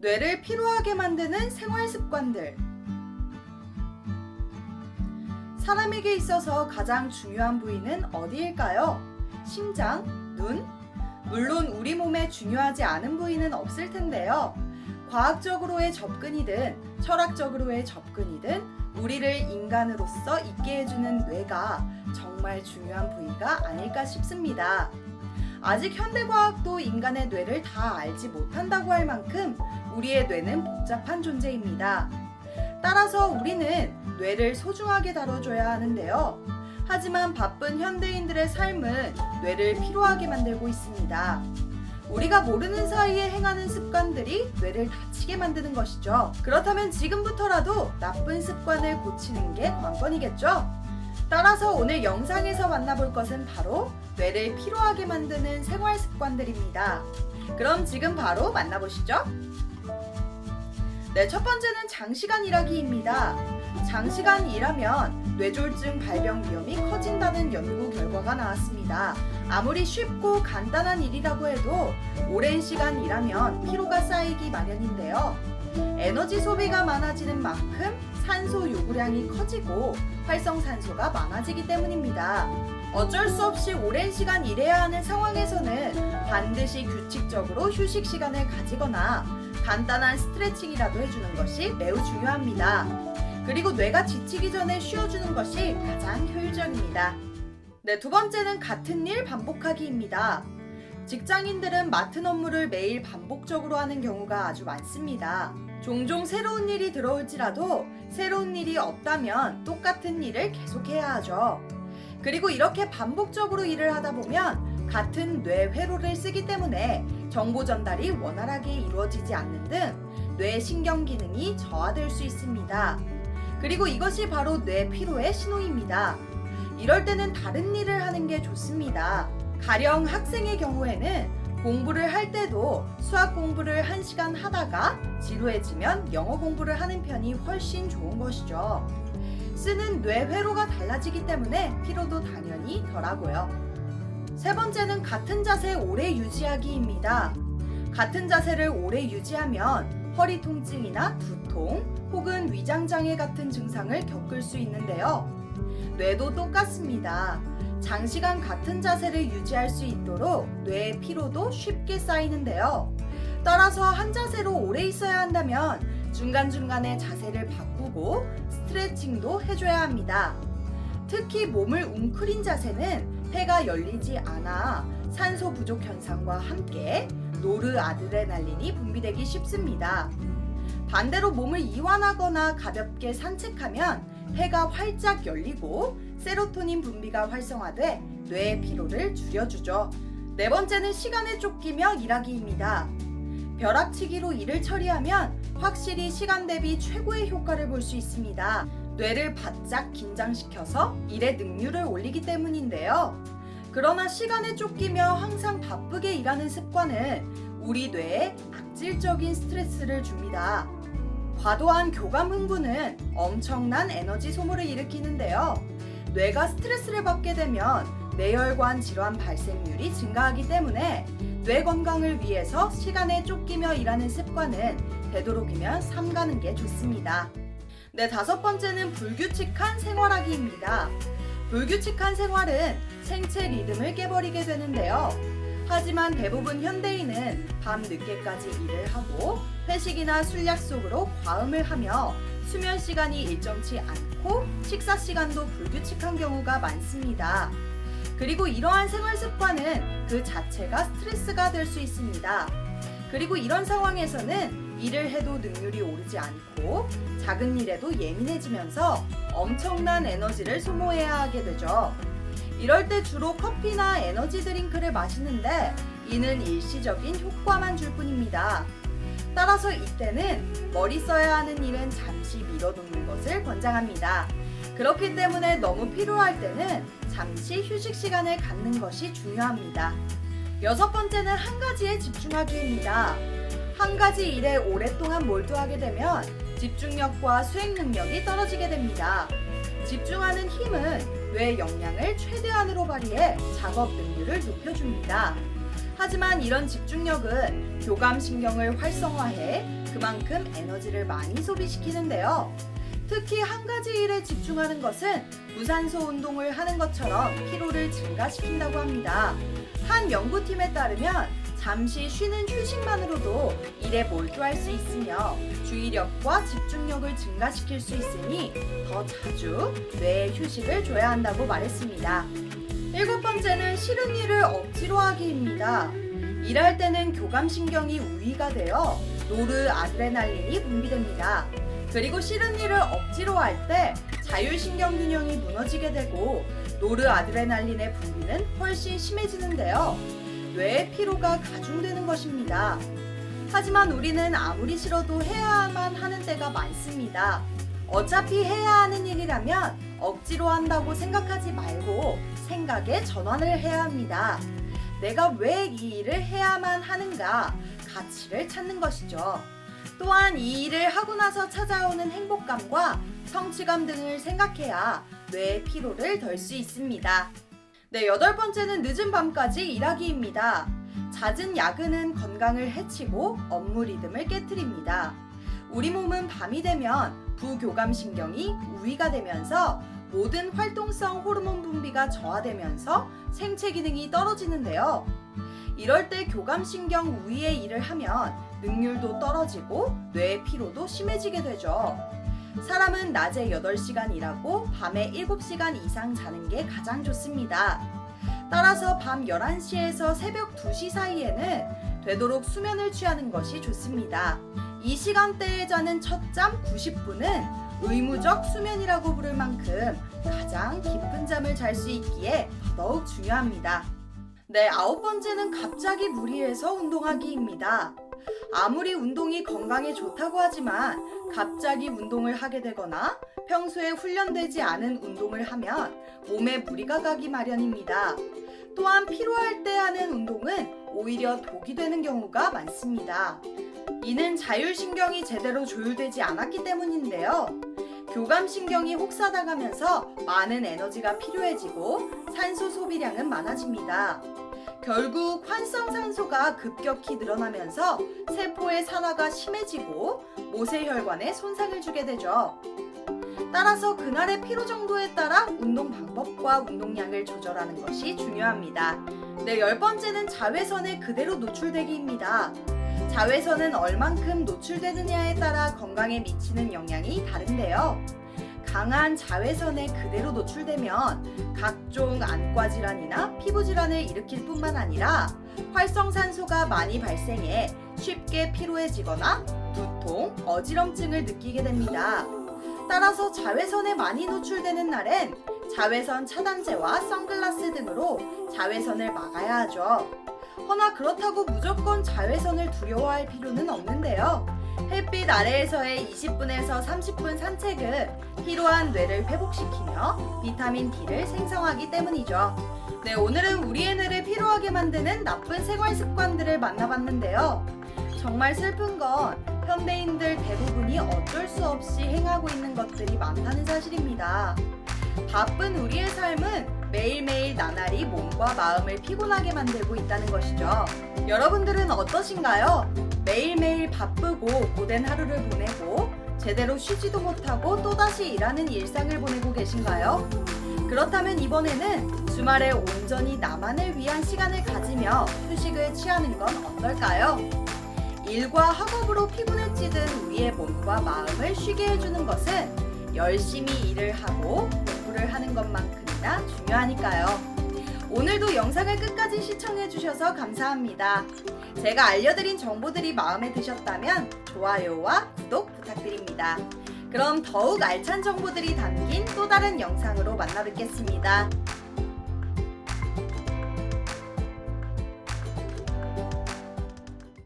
뇌를 피로하게 만드는 생활 습관들. 사람에게 있어서 가장 중요한 부위는 어디일까요? 심장, 눈? 물론 우리 몸에 중요하지 않은 부위는 없을 텐데요. 과학적으로의 접근이든 철학적으로의 접근이든 우리를 인간으로서 있게 해주는 뇌가 정말 중요한 부위가 아닐까 싶습니다. 아직 현대과학도 인간의 뇌를 다 알지 못한다고 할 만큼 우리의 뇌는 복잡한 존재입니다. 따라서 우리는 뇌를 소중하게 다뤄줘야 하는데요. 하지만 바쁜 현대인들의 삶은 뇌를 피로하게 만들고 있습니다. 우리가 모르는 사이에 행하는 습관들이 뇌를 다치게 만드는 것이죠. 그렇다면 지금부터라도 나쁜 습관을 고치는 게 관건이겠죠? 따라서 오늘 영상에서 만나볼 것은 바로 뇌를 피로하게 만드는 생활 습관들입니다. 그럼 지금 바로 만나보시죠. 네, 첫 번째는 장시간 일하기입니다. 장시간 일하면 뇌졸중 발병 위험이 커진다는 연구 결과가 나왔습니다. 아무리 쉽고 간단한 일이라고 해도 오랜 시간 일하면 피로가 쌓이기 마련인데요. 에너지 소비가 많아지는 만큼 산소 요구량이 커지고 활성산소가 많아지기 때문입니다. 어쩔 수 없이 오랜 시간 일해야 하는 상황에서는 반드시 규칙적으로 휴식 시간을 가지거나 간단한 스트레칭이라도 해주는 것이 매우 중요합니다. 그리고 뇌가 지치기 전에 쉬어주는 것이 가장 효율적입니다. 네, 두 번째는 같은 일 반복하기입니다. 직장인들은 맡은 업무를 매일 반복적으로 하는 경우가 아주 많습니다. 종종 새로운 일이 들어올지라도 새로운 일이 없다면 똑같은 일을 계속해야 하죠. 그리고 이렇게 반복적으로 일을 하다 보면 같은 뇌 회로를 쓰기 때문에 정보 전달이 원활하게 이루어지지 않는 등 뇌 신경 기능이 저하될 수 있습니다. 그리고 이것이 바로 뇌 피로의 신호입니다. 이럴 때는 다른 일을 하는 게 좋습니다. 가령 학생의 경우에는 공부를 할 때도 수학 공부를 1시간 하다가 지루해지면 영어 공부를 하는 편이 훨씬 좋은 것이죠. 쓰는 뇌 회로가 달라지기 때문에 피로도 당연히 덜하고요. 세 번째는 같은 자세 오래 유지하기입니다. 같은 자세를 오래 유지하면 허리 통증이나 두통 혹은 위장장애 같은 증상을 겪을 수 있는데요. 뇌도 똑같습니다. 장시간 같은 자세를 유지할 수 있도록 뇌의 피로도 쉽게 쌓이는데요. 따라서 한 자세로 오래 있어야 한다면 중간중간에 자세를 바꾸고 스트레칭도 해줘야 합니다. 특히 몸을 웅크린 자세는 폐가 열리지 않아 산소 부족 현상과 함께 노르아드레날린이 분비되기 쉽습니다. 반대로 몸을 이완하거나 가볍게 산책하면 폐가 활짝 열리고 세로토닌 분비가 활성화돼 뇌의 피로를 줄여주죠. 네 번째는 시간에 쫓기며 일하기입니다. 벼락치기로 일을 처리하면 확실히 시간 대비 최고의 효과를 볼 수 있습니다. 뇌를 바짝 긴장시켜서 일의 능률을 올리기 때문인데요. 그러나 시간에 쫓기며 항상 바쁘게 일하는 습관은 우리 뇌에 악질적인 스트레스를 줍니다. 과도한 교감 흥분은 엄청난 에너지 소모를 일으키는데요. 뇌가 스트레스를 받게 되면 뇌혈관 질환 발생률이 증가하기 때문에 뇌 건강을 위해서 시간에 쫓기며 일하는 습관은 되도록이면 삼가는 게 좋습니다. 네, 다섯 번째는 불규칙한 생활하기입니다. 불규칙한 생활은 생체 리듬을 깨버리게 되는데요. 하지만 대부분 현대인은 밤 늦게까지 일을 하고 회식이나 술 약속으로 과음을 하며 수면 시간이 일정치 않고 식사 시간도 불규칙한 경우가 많습니다. 그리고 이러한 생활 습관은 그 자체가 스트레스가 될 수 있습니다. 그리고 이런 상황에서는 일을 해도 능률이 오르지 않고 작은 일에도 예민해지면서 엄청난 에너지를 소모해야 하게 되죠. 이럴 때 주로 커피나 에너지 드링크를 마시는데 이는 일시적인 효과만 줄 뿐입니다. 따라서 이때는 머리 써야 하는 일은 잠시 미뤄두는 것을 권장합니다. 그렇기 때문에 너무 피로할 때는 잠시 휴식 시간을 갖는 것이 중요합니다. 여섯 번째는 한 가지에 집중하기입니다. 한 가지 일에 오랫동안 몰두하게 되면 집중력과 수행 능력이 떨어지게 됩니다. 집중하는 힘은 뇌 역량을 최대한으로 발휘해 작업 능률을 높여줍니다. 하지만 이런 집중력은 교감신경을 활성화해 그만큼 에너지를 많이 소비시키는데요. 특히 한 가지 일에 집중하는 것은 무산소 운동을 하는 것처럼 피로를 증가시킨다고 합니다. 한 연구팀에 따르면 잠시 쉬는 휴식만으로도 일에 몰두할 수 있으며 주의력과 집중력을 증가시킬 수 있으니 더 자주 뇌에 휴식을 줘야 한다고 말했습니다. 7번째는 싫은 일을 억지로 하기입니다. 일할 때는 교감신경이 우위가 되어 노르아드레날린이 분비됩니다. 그리고 싫은 일을 억지로 할 때 자율신경 균형이 무너지게 되고 노르아드레날린의 분비는 훨씬 심해지는데요. 뇌의 피로가 가중되는 것입니다. 하지만 우리는 아무리 싫어도 해야만 하는 때가 많습니다. 어차피 해야 하는 일이라면 억지로 한다고 생각하지 말고 생각의 전환을 해야 합니다. 내가 왜 이 일을 해야만 하는가 가치를 찾는 것이죠. 또한 이 일을 하고 나서 찾아오는 행복감과 성취감 등을 생각해야 뇌의 피로를 덜 수 있습니다. 네, 8번째는 늦은 밤까지 일하기입니다. 잦은 야근은 건강을 해치고 업무 리듬을 깨트립니다. 우리 몸은 밤이 되면 부교감신경이 우위가 되면서 모든 활동성 호르몬 분비가 저하되면서 생체 기능이 떨어지는데요. 이럴 때 교감신경 우위의 일을 하면 능률도 떨어지고 뇌의 피로도 심해지게 되죠. 사람은 낮에 8시간 일하고 밤에 7시간 이상 자는 게 가장 좋습니다. 따라서 밤 11시에서 새벽 2시 사이에는 되도록 수면을 취하는 것이 좋습니다. 이 시간대에 자는 첫잠 90분은 의무적 수면이라고 부를 만큼 가장 깊은 잠을 잘 수 있기에 더더욱 중요합니다. 네, 9번째는 갑자기 무리해서 운동하기입니다. 아무리 운동이 건강에 좋다고 하지만 갑자기 운동을 하게 되거나 평소에 훈련되지 않은 운동을 하면 몸에 무리가 가기 마련입니다. 또한 피로할 때 하는 운동은 오히려 독이 되는 경우가 많습니다. 이는 자율신경이 제대로 조율되지 않았기 때문인데요. 교감신경이 혹사당하면서 많은 에너지가 필요해지고 산소 소비량은 많아집니다. 결국 활성산소가 급격히 늘어나면서 세포의 산화가 심해지고 모세혈관에 손상을 주게 되죠. 따라서 그날의 피로 정도에 따라 운동 방법과 운동량을 조절하는 것이 중요합니다. 네, 10번째는 자외선에 그대로 노출되기입니다. 자외선은 얼만큼 노출되느냐에 따라 건강에 미치는 영향이 다른데요. 강한 자외선에 그대로 노출되면 각종 안과 질환이나 피부 질환을 일으킬 뿐만 아니라 활성산소가 많이 발생해 쉽게 피로해지거나 두통, 어지럼증을 느끼게 됩니다. 따라서 자외선에 많이 노출되는 날엔 자외선 차단제와 선글라스 등으로 자외선을 막아야 하죠. 허나 그렇다고 무조건 자외선을 두려워할 필요는 없는데요. 햇빛 아래에서의 20분에서 30분 산책은 피로한 뇌를 회복시키며 비타민 D를 생성하기 때문이죠. 네, 오늘은 우리의 뇌를 피로하게 만드는 나쁜 생활 습관들을 만나봤는데요. 정말 슬픈 건 현대인들 대부분이 어쩔 수 없이 행하고 있는 것들이 많다는 사실입니다. 바쁜 우리의 삶은 매일매일 나날이 몸과 마음을 피곤하게 만들고 있다는 것이죠. 여러분들은 어떠신가요? 매일매일 바쁘고 고된 하루를 보내고 제대로 쉬지도 못하고 또다시 일하는 일상을 보내고 계신가요? 그렇다면 이번에는 주말에 온전히 나만을 위한 시간을 가지며 휴식을 취하는 건 어떨까요? 일과 학업으로 피곤해지던 우리의 몸과 마음을 쉬게 해주는 것은 열심히 일을 하고 공부를 하는 것만큼이나 중요하니까요. 오늘도 영상을 끝까지 시청해주셔서 감사합니다. 제가 알려드린 정보들이 마음에 드셨다면 좋아요와 구독 부탁드립니다. 그럼 더욱 알찬 정보들이 담긴 또 다른 영상으로 만나 뵙겠습니다.